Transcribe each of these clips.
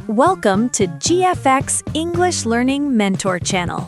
Welcome to GFX English Learning Mentor Channel.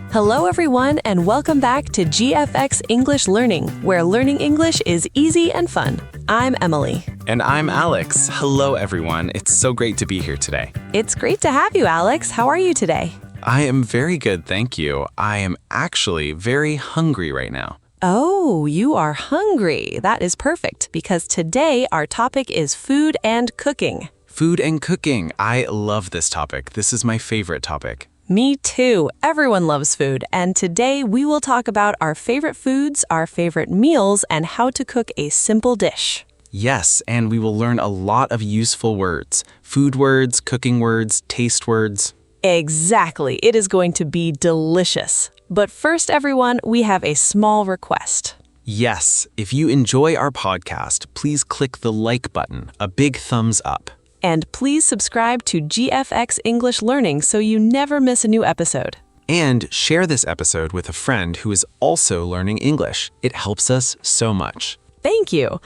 Hello everyone and welcome back to GFX English Learning, where learning English is easy and fun. I'm Emily. And I'm Alex. Hello everyone. It's so great to be here today. It's great to have you, Alex. How are you today? I am very good, thank you. I am actually very hungry right now. Oh, you are hungry. That is perfect because today our topic is food and cooking. Food and cooking. I love this topic. This is my favorite topic. Me too. Everyone loves food, and today we will talk about our favorite foods, our favorite meals, and how to cook a simple dish. Yes, and we will learn a lot of useful words. Food words, cooking words, taste words. Exactly. It is going to be delicious. But first, everyone, we have a small request. Yes, if you enjoy our podcast, please click the like button, a big thumbs up. And please subscribe to GFX English Learning so you never miss a new episode. And share this episode with a friend who is also learning English. It helps us so much. Thank you.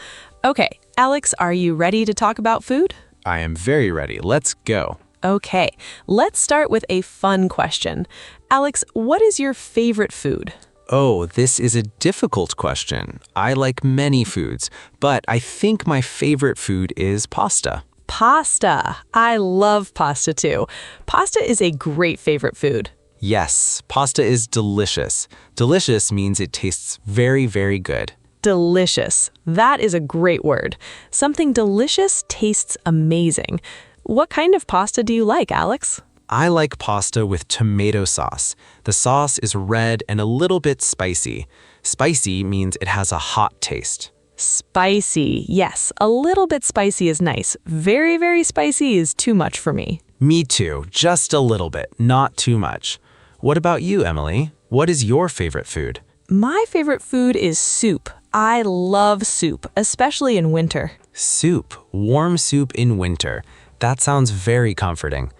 Okay, Alex, are you ready to talk about food? I am very ready. Let's go. Okay, let's start with a fun question. Alex, what is your favorite food? Oh, this is a difficult question. I like many foods, but I think my favorite food is pasta. Pasta. I love pasta too. Pasta is a great favorite food. Yes, pasta is delicious. Delicious means it tastes very, very good. Delicious. That is a great word. Something delicious tastes amazing. What kind of pasta do you like, Alex? I like pasta with tomato sauce. The sauce is red and a little bit spicy. Spicy means it has a hot taste. Spicy. Yes, a little bit spicy is nice. Very, very spicy is too much for me. Me too, just a little bit, not too much. What about you, Emily? What is your favorite food? My favorite food is soup. I love soup, especially in winter. Soup, warm soup in winter. That sounds very comforting.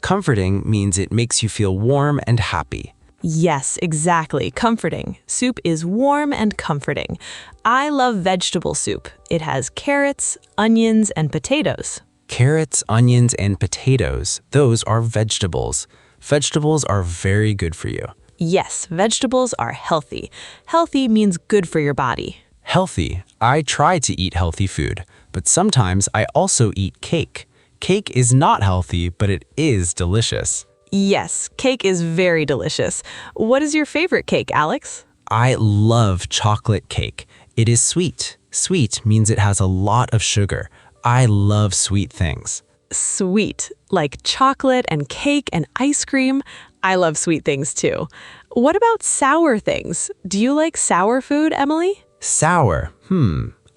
Comforting means it makes you feel warm and happy. Yes, exactly. Comforting. Soup is warm and comforting. I love vegetable soup. It has carrots, onions, and potatoes. Carrots, onions, and potatoes, those are vegetables. Vegetables are very good for you. Yes, vegetables are healthy. Healthy means good for your body. Healthy. I try to eat healthy food, but sometimes I also eat cake. Cake is not healthy, but it is delicious. Yes, cake is very delicious. What is your favorite cake, Alex? I love chocolate cake. It is sweet. Sweet means it has a lot of sugar. I love sweet things. Sweet, like chocolate and cake and ice cream. I love sweet things too. What about sour things? Do you like sour food, Emily? Sour,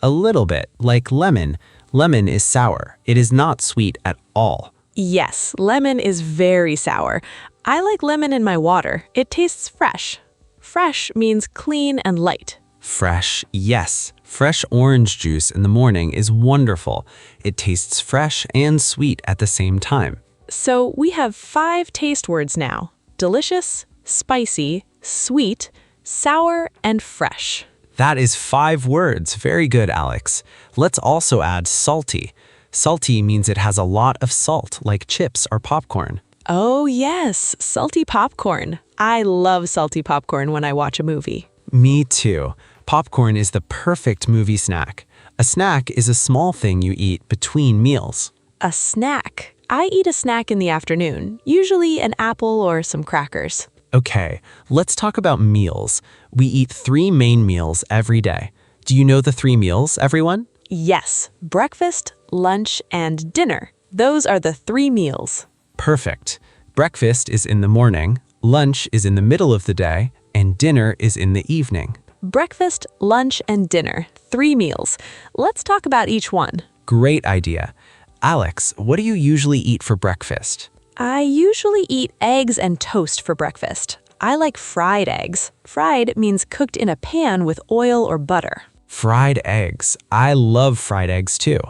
a little bit, like lemon. Lemon is sour. It is not sweet at all. Yes, lemon is very sour. I like lemon in my water. It tastes fresh. Fresh means clean and light. Fresh, yes. Fresh orange juice in the morning is wonderful. It tastes fresh and sweet at the same time. So we have 5 taste words now: delicious, spicy, sweet, sour, and fresh. That is 5 words. Very good, Alex. Let's also add salty. Salty means it has a lot of salt, like chips or popcorn. Oh yes, salty popcorn. I love salty popcorn when I watch a movie. Me too. Popcorn is the perfect movie snack. A snack is a small thing you eat between meals. A snack. I eat a snack in the afternoon, usually an apple or some crackers. Okay, let's talk about meals. We eat 3 main meals every day. Do you know the 3 meals, everyone? Yes, breakfast, lunch, and dinner. Those are the 3 meals. Perfect. Breakfast is in the morning, lunch is in the middle of the day, and dinner is in the evening. Breakfast, lunch, and dinner. 3 meals. Let's talk about each one. Great idea. Alex, what do you usually eat for breakfast? I usually eat eggs and toast for breakfast. I like fried eggs. Fried means cooked in a pan with oil or butter. Fried eggs. I love fried eggs too.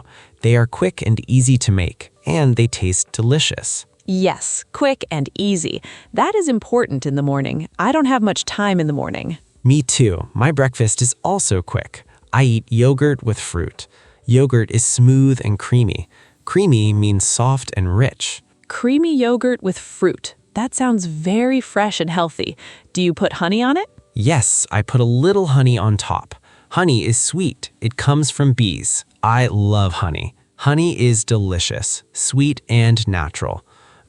They are quick and easy to make, and they taste delicious. Yes, quick and easy. That is important in the morning. I don't have much time in the morning. Me too. My breakfast is also quick. I eat yogurt with fruit. Yogurt is smooth and creamy. Creamy means soft and rich. Creamy yogurt with fruit. That sounds very fresh and healthy. Do you put honey on it? Yes, I put a little honey on top. Honey is sweet. It comes from bees. I love honey. Honey is delicious, sweet and natural.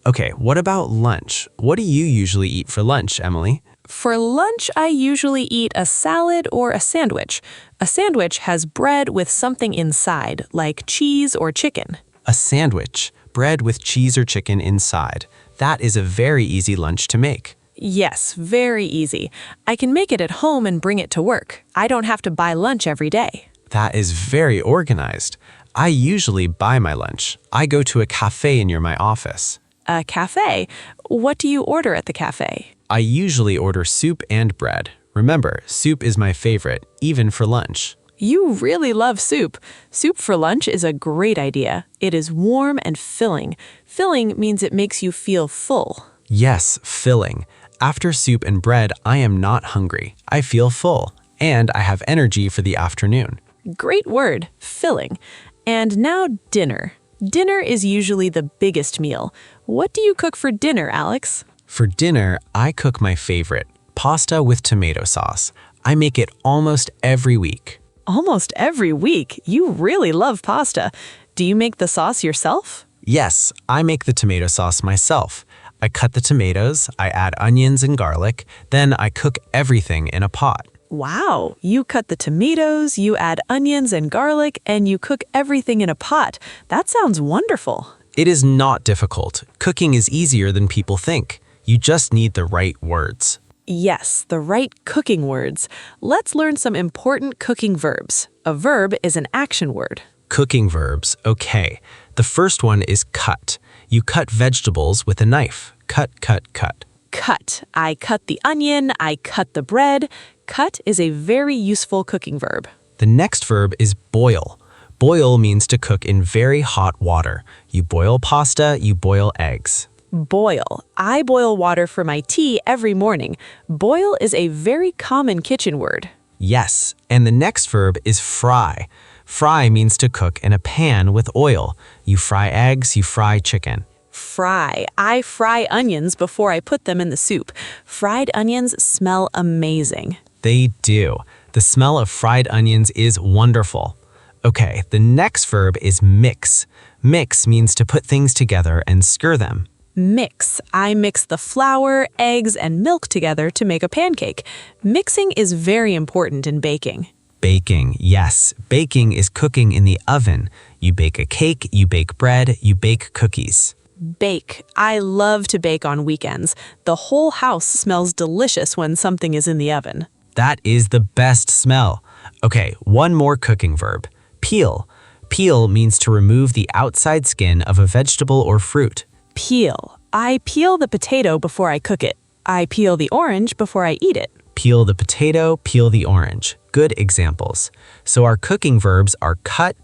Okay, what about lunch? What do you usually eat for lunch, Emily? For lunch, I usually eat a salad or a sandwich. A sandwich has bread with something inside, like cheese or chicken. A sandwich, bread with cheese or chicken inside. That is a very easy lunch to make. Yes, very easy. I can make it at home and bring it to work. I don't have to buy lunch every day. That is very organized. I usually buy my lunch. I go to a cafe near my office. A cafe? What do you order at the cafe? I usually order soup and bread. Remember, soup is my favorite, even for lunch. You really love soup. Soup for lunch is a great idea. It is warm and filling. Filling means it makes you feel full. Yes, filling. After soup and bread, I am not hungry. I feel full, and I have energy for the afternoon. Great word, filling. And now dinner. Dinner is usually the biggest meal. What do you cook for dinner, Alex? For dinner, I cook my favorite, pasta with tomato sauce. I make it almost every week. Almost every week. You really love pasta. Do you make the sauce yourself? Yes, I make the tomato sauce myself. I cut the tomatoes, I add onions and garlic, then I cook everything in a pot. Wow, you cut the tomatoes, you add onions and garlic, and you cook everything in a pot. That sounds wonderful. It is not difficult. Cooking is easier than people think. You just need the right words. Yes, the right cooking words. Let's learn some important cooking verbs. A verb is an action word. Cooking verbs, okay. The first one is cut. You cut vegetables with a knife. Cut, cut, cut. Cut. I cut the onion, I cut the bread. Cut is a very useful cooking verb. The next verb is boil. Boil means to cook in very hot water. You boil pasta, you boil eggs. Boil. I boil water for my tea every morning. Boil is a very common kitchen word. Yes, and the next verb is fry. Fry means to cook in a pan with oil. You fry eggs, you fry chicken. Fry. I fry onions before I put them in the soup. Fried onions smell amazing. They do. The smell of fried onions is wonderful. Okay, the next verb is mix. Mix means to put things together and stir them. Mix. I mix the flour, eggs, and milk together to make a pancake. Mixing is very important in baking. Baking, yes. Baking is cooking in the oven. You bake a cake, you bake bread, you bake cookies. Bake. I love to bake on weekends. The whole house smells delicious when something is in the oven. That is the best smell. Okay, one more cooking verb. Peel. Peel means to remove the outside skin of a vegetable or fruit. Peel. I peel the potato before I cook it. I peel the orange before I eat it. Peel the potato, peel the orange. Good examples. So our cooking verbs are cut,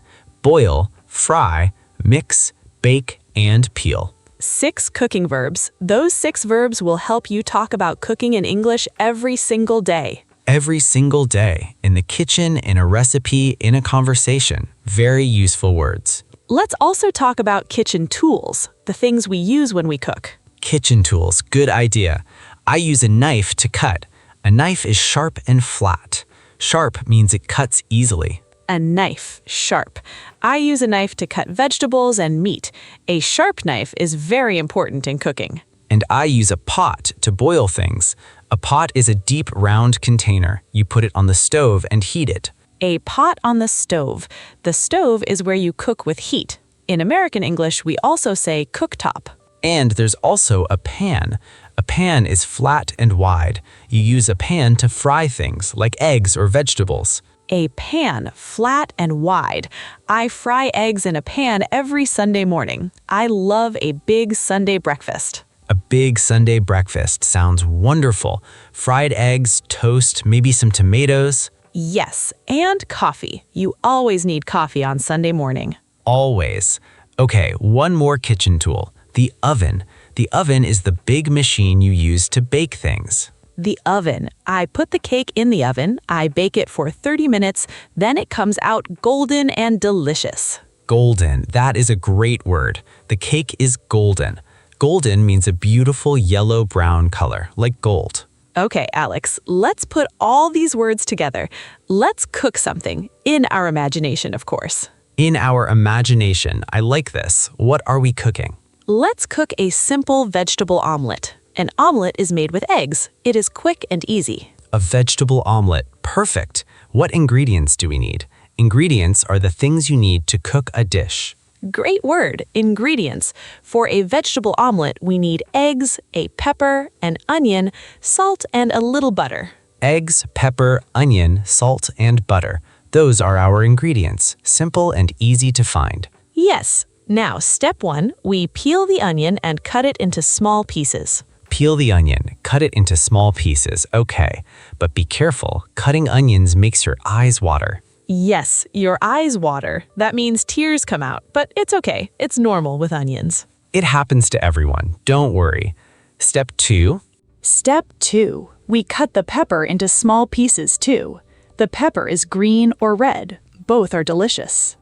boil, fry, mix, bake, and peel. 6 cooking verbs. Those 6 verbs will help you talk about cooking in English every single day. Every single day, in the kitchen, in a recipe, in a conversation. Very useful words. Let's also talk about kitchen tools, the things we use when we cook. Kitchen tools, good idea. I use a knife to cut. A knife is sharp and flat. Sharp means it cuts easily. A knife, sharp. I use a knife to cut vegetables and meat. A sharp knife is very important in cooking. And I use a pot to boil things. A pot is a deep, round container. You put it on the stove and heat it. A pot on the stove. The stove is where you cook with heat. In American English, we also say cooktop. And there's also a pan. A pan is flat and wide. You use a pan to fry things like eggs or vegetables. A pan, flat and wide. I fry eggs in a pan every Sunday morning. I love a big Sunday breakfast. A big Sunday breakfast sounds wonderful. Fried eggs, toast, maybe some tomatoes. Yes, and coffee. You always need coffee on Sunday morning. Always. Okay, one more kitchen tool. The oven. The oven is the big machine you use to bake things. The oven. I put the cake in the oven, I bake it for 30 minutes, then it comes out golden and delicious. Golden. That is a great word. The cake is golden. Golden means a beautiful yellow-brown color, like gold. Okay, Alex, let's put all these words together. Let's cook something, in our imagination, of course. In our imagination, I like this. What are we cooking? Let's cook a simple vegetable omelette. An omelette is made with eggs. It is quick and easy. A vegetable omelet. Perfect. What ingredients do we need? Ingredients are the things you need to cook a dish. Great word, ingredients. For a vegetable omelet, we need eggs, a pepper, an onion, salt, and a little butter. Eggs, pepper, onion, salt, and butter. Those are our ingredients. Simple and easy to find. Yes. Now, step 1, we peel the onion and cut it into small pieces. Peel the onion, cut it into small pieces, okay. But be careful, cutting onions makes your eyes water. Yes, your eyes water. That means tears come out, but it's okay. It's normal with onions. It happens to everyone, don't worry. Step 2. Step 2. We cut the pepper into small pieces too. The pepper is green or red. Both are delicious.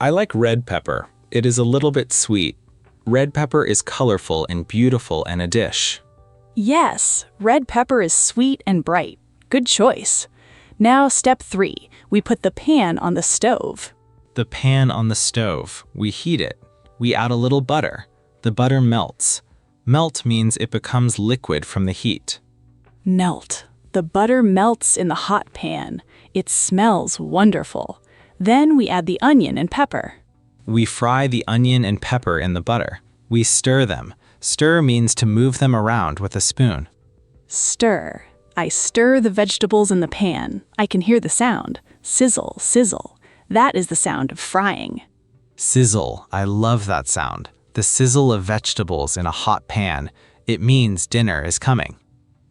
I like red pepper. It is a little bit sweet. Red pepper is colorful and beautiful in a dish. Yes, red pepper is sweet and bright. Good choice. Now step 3. We put the pan on the stove. The pan on the stove. We heat it. We add a little butter. The butter melts. Melt means it becomes liquid from the heat. Melt. The butter melts in the hot pan. It smells wonderful. Then we add the onion and pepper. We fry the onion and pepper in the butter. We stir them. Stir means to move them around with a spoon. Stir. I stir the vegetables in the pan. I can hear the sound. Sizzle, sizzle. That is the sound of frying. Sizzle. I love that sound. The sizzle of vegetables in a hot pan. It means dinner is coming.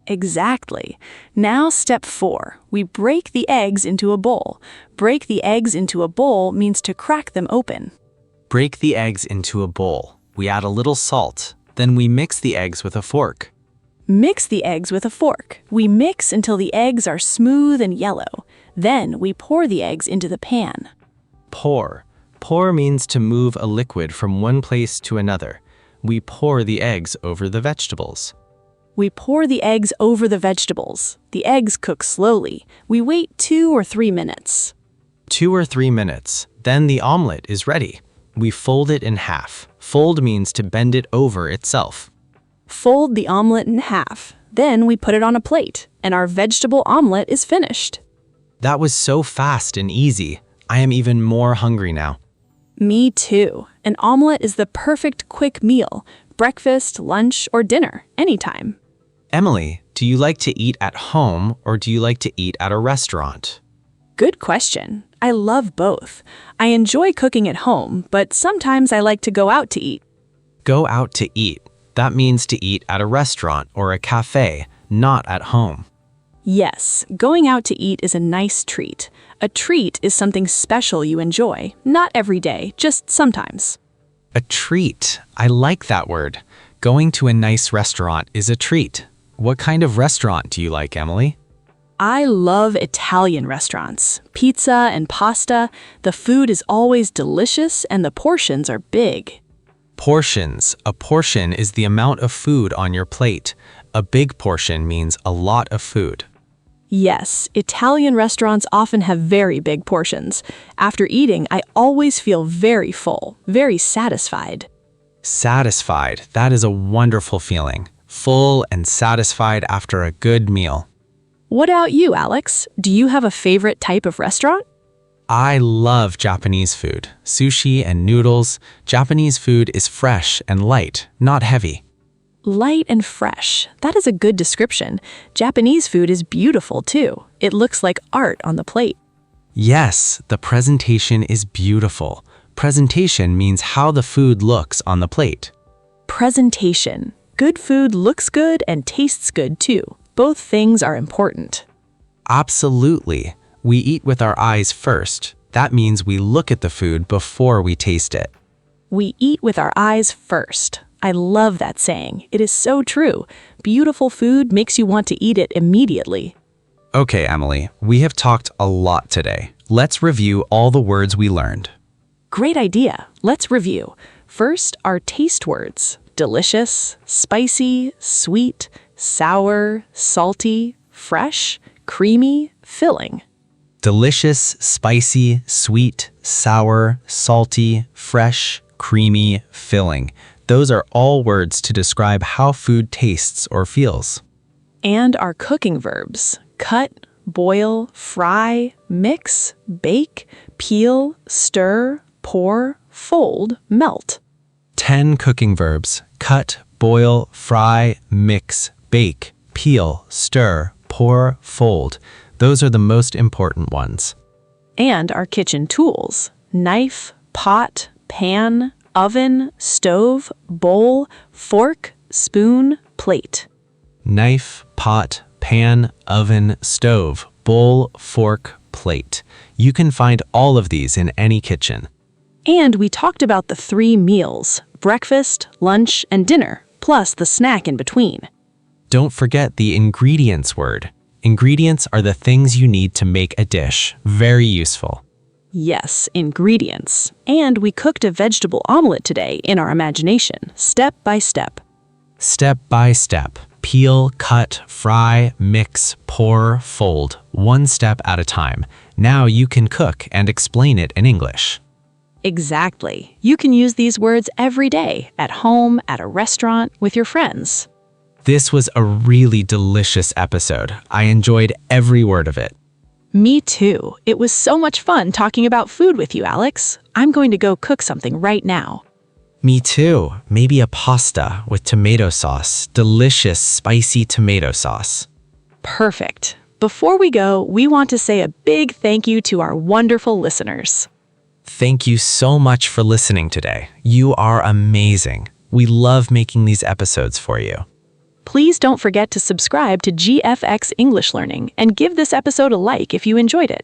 Exactly. Now step 4. We break the eggs into a bowl. Break the eggs into a bowl means to crack them open. Break the eggs into a bowl. We add a little salt. Then we mix the eggs with a fork. Mix the eggs with a fork. We mix until the eggs are smooth and yellow. Then we pour the eggs into the pan. Pour. Pour means to move a liquid from one place to another. We pour the eggs over the vegetables. We pour the eggs over the vegetables. The eggs cook slowly. We wait 2 or 3 minutes. 2 or 3 minutes. Then the omelet is ready. We fold it in half. Fold means to bend it over itself. Fold the omelet in half. Then we put it on a plate, and our vegetable omelet is finished. That was so fast and easy. I am even more hungry now. Me too. An omelet is the perfect quick meal. Breakfast, lunch, or dinner, anytime. Emily, do you like to eat at home or do you like to eat at a restaurant? Good question. I love both. I enjoy cooking at home, but sometimes I like to go out to eat. Go out to eat. That means to eat at a restaurant or a cafe, not at home. Yes, going out to eat is a nice treat. A treat is something special you enjoy, not every day, just sometimes. A treat. I like that word. Going to a nice restaurant is a treat. What kind of restaurant do you like, Emily? I love Italian restaurants. Pizza and pasta. The food is always delicious and the portions are big. Portions. A portion is the amount of food on your plate. A big portion means a lot of food. Yes, Italian restaurants often have very big portions. After eating, I always feel very full, very satisfied. Satisfied. That is a wonderful feeling. Full and satisfied after a good meal. What about you, Alex? Do you have a favorite type of restaurant? I love Japanese food. Sushi and noodles. Japanese food is fresh and light, not heavy. Light and fresh. That is a good description. Japanese food is beautiful too. It looks like art on the plate. Yes, the presentation is beautiful. Presentation means how the food looks on the plate. Presentation. Good food looks good and tastes good too. Both things are important. Absolutely. We eat with our eyes first. That means we look at the food before we taste it. We eat with our eyes first. I love that saying. It is so true. Beautiful food makes you want to eat it immediately. Okay, Emily, we have talked a lot today. Let's review all the words we learned. Great idea. Let's review. First, our taste words. delicious, spicy, sweet, sour, salty, fresh, creamy, filling. Delicious, spicy, sweet, sour, salty, fresh, creamy, filling. Those are all words to describe how food tastes or feels. And our cooking verbs: cut, boil, fry, mix, bake, peel, stir, pour, fold, melt. 10 cooking verbs: cut, boil, fry, mix, bake, peel, stir, pour, fold. Those are the most important ones. And our kitchen tools: knife, pot, pan, oven, stove, bowl, fork, spoon, plate. Knife, pot, pan, oven, stove, bowl, fork, plate. You can find all of these in any kitchen. And we talked about the 3 meals: breakfast, lunch, and dinner, plus the snack in between. Don't forget the ingredients word. Ingredients are the things you need to make a dish. Very useful. Yes, ingredients. And we cooked a vegetable omelette today in our imagination, step by step. Step by step. Peel, cut, fry, mix, pour, fold. One step at a time. Now you can cook and explain it in English. Exactly. You can use these words every day, at home, at a restaurant, with your friends. This was a really delicious episode. I enjoyed every word of it. Me too. It was so much fun talking about food with you, Alex. I'm going to go cook something right now. Me too. Maybe a pasta with tomato sauce. Delicious, spicy tomato sauce. Perfect. Before we go, we want to say a big thank you to our wonderful listeners. Thank you so much for listening today. You are amazing. We love making these episodes for you. Please don't forget to subscribe to GFX English Learning and give this episode a like if you enjoyed it.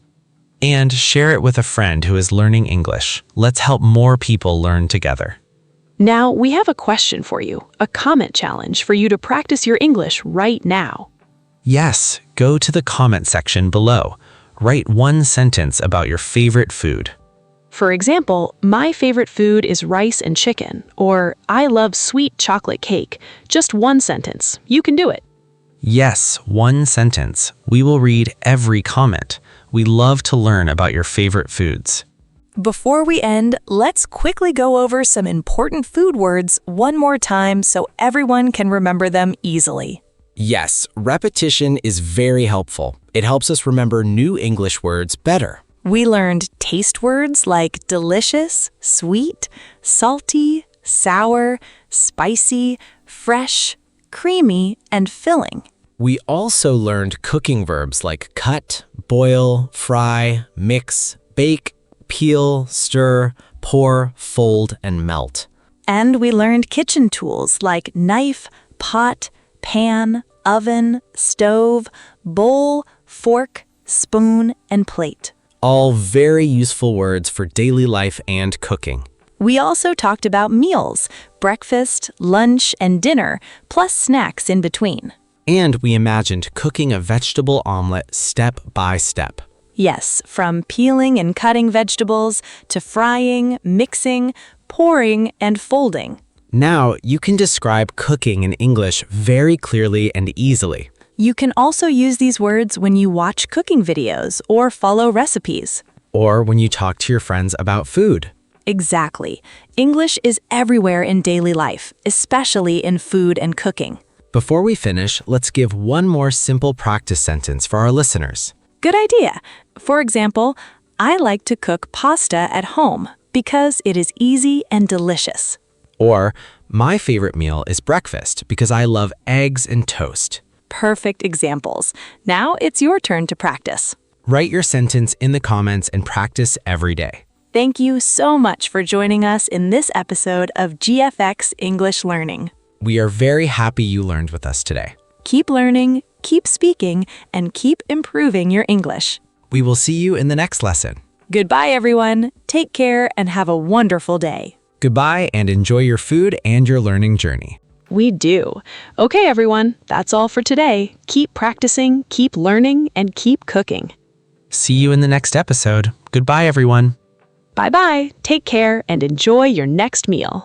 And share it with a friend who is learning English. Let's help more people learn together. Now, we have a question for you, a comment challenge for you to practice your English right now. Yes, go to the comment section below. Write one sentence about your favorite food. For example, my favorite food is rice and chicken, or I love sweet chocolate cake. Just one sentence. You can do it. Yes, one sentence. We will read every comment. We love to learn about your favorite foods. Before we end, let's quickly go over some important food words one more time so everyone can remember them easily. Yes, repetition is very helpful. It helps us remember new English words better. We learned taste words like delicious, sweet, salty, sour, spicy, fresh, creamy, and filling. We also learned cooking verbs like cut, boil, fry, mix, bake, peel, stir, pour, fold, and melt. And we learned kitchen tools like knife, pot, pan, oven, stove, bowl, fork, spoon, and plate. All very useful words for daily life and cooking. We also talked about meals, breakfast, lunch, and dinner, plus snacks in between. And we imagined cooking a vegetable omelette step by step. Yes, from peeling and cutting vegetables to frying, mixing, pouring, and folding. Now you can describe cooking in English very clearly and easily. You can also use these words when you watch cooking videos or follow recipes. Or when you talk to your friends about food. Exactly. English is everywhere in daily life, especially in food and cooking. Before we finish, let's give one more simple practice sentence for our listeners. Good idea. For example, I like to cook pasta at home because it is easy and delicious. Or, my favorite meal is breakfast because I love eggs and toast. Perfect examples. Now it's your turn to practice. Write your sentence in the comments and practice every day. Thank you so much for joining us in this episode of GFX English Learning. We are very happy you learned with us today. Keep learning, keep speaking, and keep improving your English. We will see you in the next lesson. Goodbye, everyone. Take care and have a wonderful day. Goodbye and enjoy your food and your learning journey. We do. Okay, everyone, that's all for today. Keep practicing, keep learning, and keep cooking. See you in the next episode. Goodbye, everyone. Bye-bye, take care, and enjoy your next meal.